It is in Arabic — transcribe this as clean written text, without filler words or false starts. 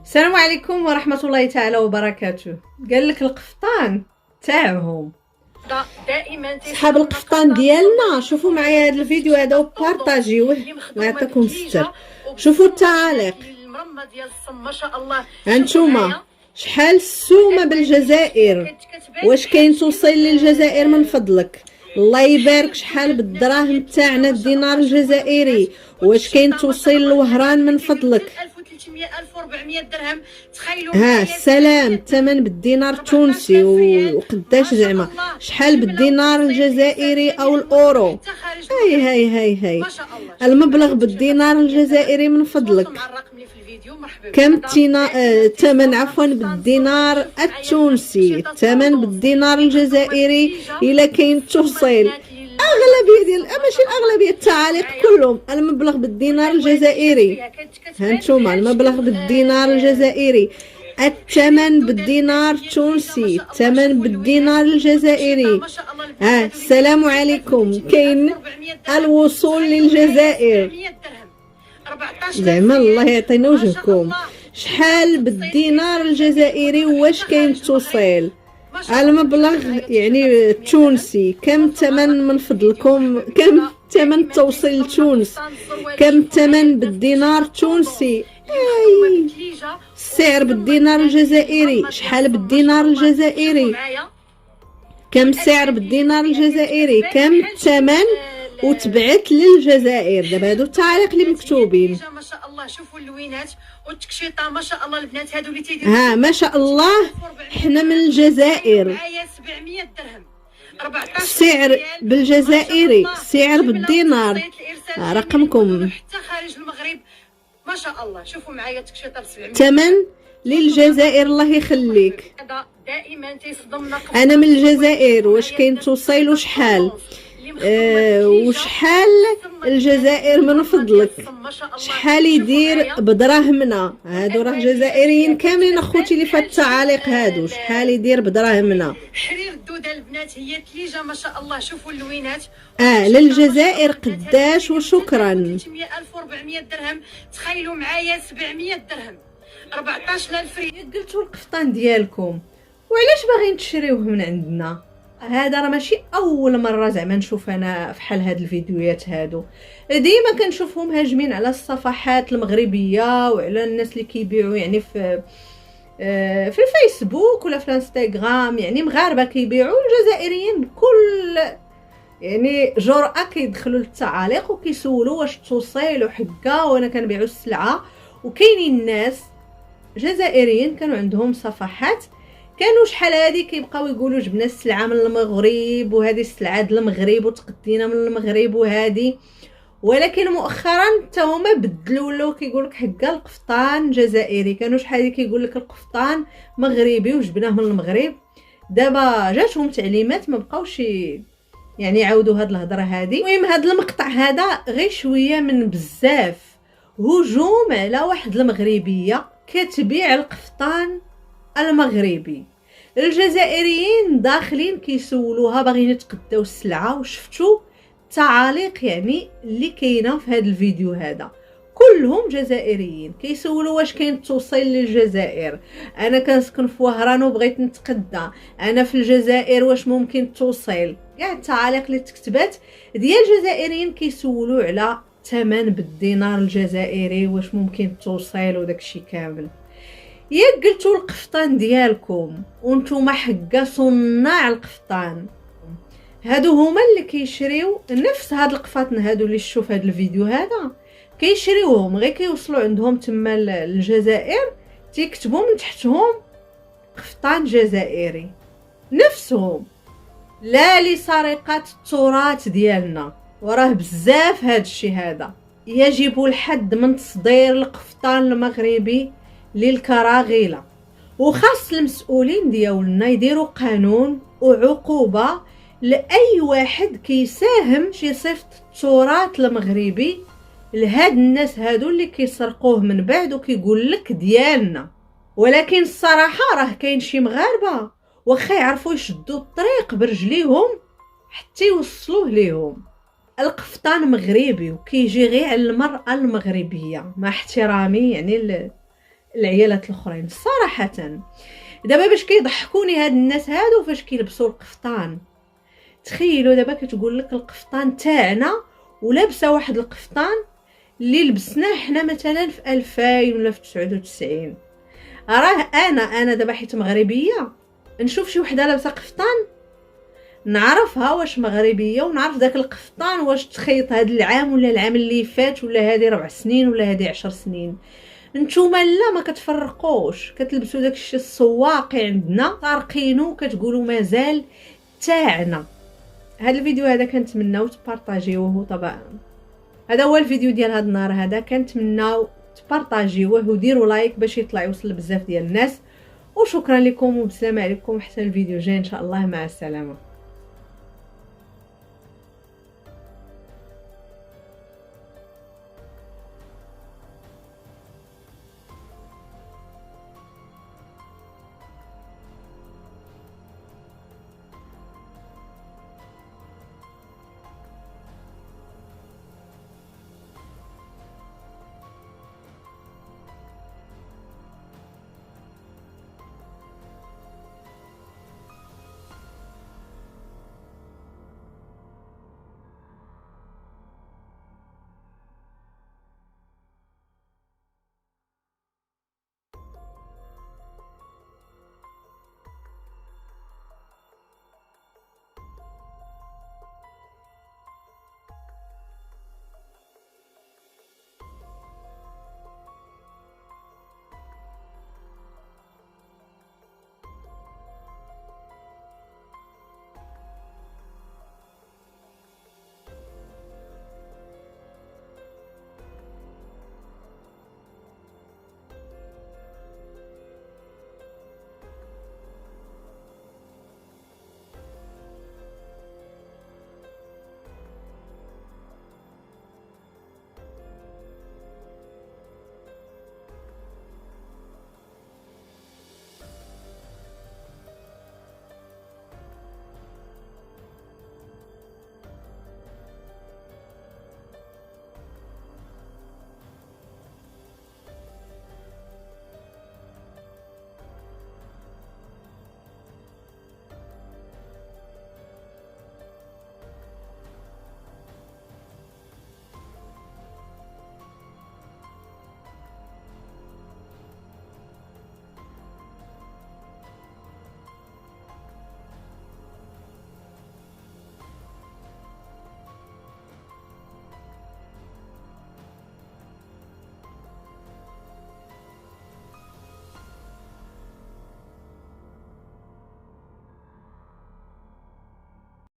السلام عليكم ورحمة الله تعالى وبركاته. قال لك القفطان تاعهم صحاب القفطان ديالنا. شوفوا معايا هذا الفيديو هذا وبارطاجيوه ويعطيكم الستر. شوفوا التعاليق هانتوما شحال السومه بالجزائر. واش كاين توصل للجزائر من فضلك؟ الله يبارك. شحال بالدراهم تاعنا الدينار الجزائري؟ واش كاين توصل للوهران من فضلك؟ 1400 درهم. تخيلوا السلام. الثمن بالدينار التونسي وقداش زعما شحال بالدينار الجزائري او الاورو؟ هاي المبلغ بالدينار الجزائري من فضلك كم الثمن عفوا بالدينار التونسي. الثمن بالدينار الجزائري الا كاين توصيل. اغلبيه ديال ماشي الاغلبيه، التعاليق كلهم المبلغ بالدينار الجزائري. هانتوما المبلغ بالدينار الجزائري، الثمن بالدينار التونسي، الثمن بالدينار الجزائري. السلام عليكم. كاين الوصول للجزائر زعما الله يعطينا وجهكم. شحال بالدينار الجزائري؟ واش كاين توصيل؟ المبلغ يعني التونسي كم ثمن من فضلكم؟ كم ثمن التوصيل لتونس؟ كم ثمن بالدينار التونسي؟ السعر بالدينار الجزائري شحال بالدينار الجزائري؟ كم سعر بالدينار الجزائري؟ كم الثمن وتبعت للجزائر؟ دابا هادو التعاليق اللي مكتوبين. ما شاء الله شوفوا اللوينات والتكشيطه ما شاء الله. البنات هادو اللي تيديروا ما شاء الله حنا من الجزائر. معايا 700 درهم. 14 السعر بالجزائري، السعر بالدينار رقمكم حتى خارج المغرب ما شاء الله. شوفوا معايا تكشيطه ب 700 ثمن للجزائر. الله يخليك. دائما تصدمنا. انا من الجزائر. واش كاين توصيل وشحال؟ وشحال الجزائر من فضلك؟ شحال يدير بدراهمنا؟ هادو راه جزائريين كاملين اخوتي اللي فات التعاليق هادو. شحال يدير بدراهمنا؟ حرير الدوده البنات هي تليجه ما شاء الله. شوفوا اللوينات للجزائر قداش؟ وشكرا. 1400 درهم. تخيلوا معايا 700 درهم. 14000 ريال. قلتوا القفطان ديالكم وعلاش باغيين تشريوه من عندنا؟ هذا راه ماشي اول مره زعما نشوف انا فحال هاد الفيديوهات هادو. ديما كنشوفهم هاجمين على الصفحات المغربيه وعلى الناس اللي كيبيعوا يعني في الفيسبوك ولا في الانستغرام. يعني مغاربه كيبيعوا، الجزائريين بكل يعني جرأة كيدخلوا للتعاليق وكيسولوا واش توصيل وحكا وانا كنبيعوا السلعه. وكاينين الناس جزائريين كانوا عندهم صفحات كانوا شحال هادي كيبقاو يقولوا جبنا السلعه من المغرب وهذه السلعه ديال المغرب وتقدينا من المغرب وهذه. ولكن مؤخرا حتى هما بدلوا ولاو كيقول لك حكا القفطان جزائري. كانوا شحال هادي كيقول لك القفطان مغربي وجبناه من المغرب. دابا جاتهم تعليمات ما بقاوش يعني يعاودوا هاد الهضره هادي. المهم هاد المقطع هذا غير شويه من بزاف هجوم على واحد المغربيه كتبيع القفطان المغربي. الجزائريين داخلين كيسولوها باغيين يتقداو السلعه. وشفتوا التعاليق يعني اللي كاينه في هذا الفيديو هذا كلهم جزائريين كيسولوا واش كاين توصيل للجزائر. انا كنسكن في وهران وبغيت نتقدى، انا في الجزائر واش ممكن توصيل؟ كاع التعاليق اللي تكتبات ديال الجزائريين كيسولوا على ثمن بالدينار الجزائري واش ممكن توصيل وداكشي كامل. ياك قلتوا القفطان ديالكم وانتم حقا صناع القفطان. هادو هما اللي كيشريو نفس هاد القفاطن هادو اللي شوف هاد الفيديو هذا كيشريوهم غير كيوصلوا عندهم تما الجزائر تيكتبوا من تحتهم قفطان جزائري نفسهم. لا لسرقة التراث ديالنا. وراه بزاف هاد الشيء هذا. يجب الحد من تصدير القفطان المغربي للكراغيله. وخاص المسؤولين ديالنا يديروا قانون وعقوبه لاي واحد كيساهم شي صفه التراث المغربي لهاد الناس هادو اللي كيسرقوه من بعد وكيقول لك ديالنا. ولكن الصراحه راه كاين شي مغاربه واخا يعرفوا يشدوا الطريق برجليهم حتى يوصلوه ليهم. القفطان مغربي وكيجي غير على المرأة المغربيه مع احترامي يعني العيالات الاخرين صراحه. دابا باش كيضحكوني هاد الناس هادو فاش كيلبسوا القفطان. تخيلوا دابا كتقول لك القفطان تاعنا ولابسه واحد القفطان اللي لبسناه حنا مثلا في 2000 ولا في 99. راه انا دابا حيت مغربيه نشوف شي وحده لابسه قفطان نعرفها واش مغربيه، ونعرف داك القفطان واش تخيط هاد العام ولا العام اللي فات ولا هادي 4 سنين ولا هادي 10 سنين. نتوما لا ما كتفرقوش، كتلبسوا داكشي السواقي عندنا طارقينو كتقولوا مازال تاعنا. هذا الفيديو هذا كنتمناو تبارطاجيوه. طبعا هذا هو الفيديو ديال هذا النهار هذا، كنتمناو تبارطاجيوه وديروا لايك باش يطلع يوصل لبزاف ديال الناس. وشكرا لكم وبسلامه عليكم حتى الفيديو جاي ان شاء الله، مع السلامه.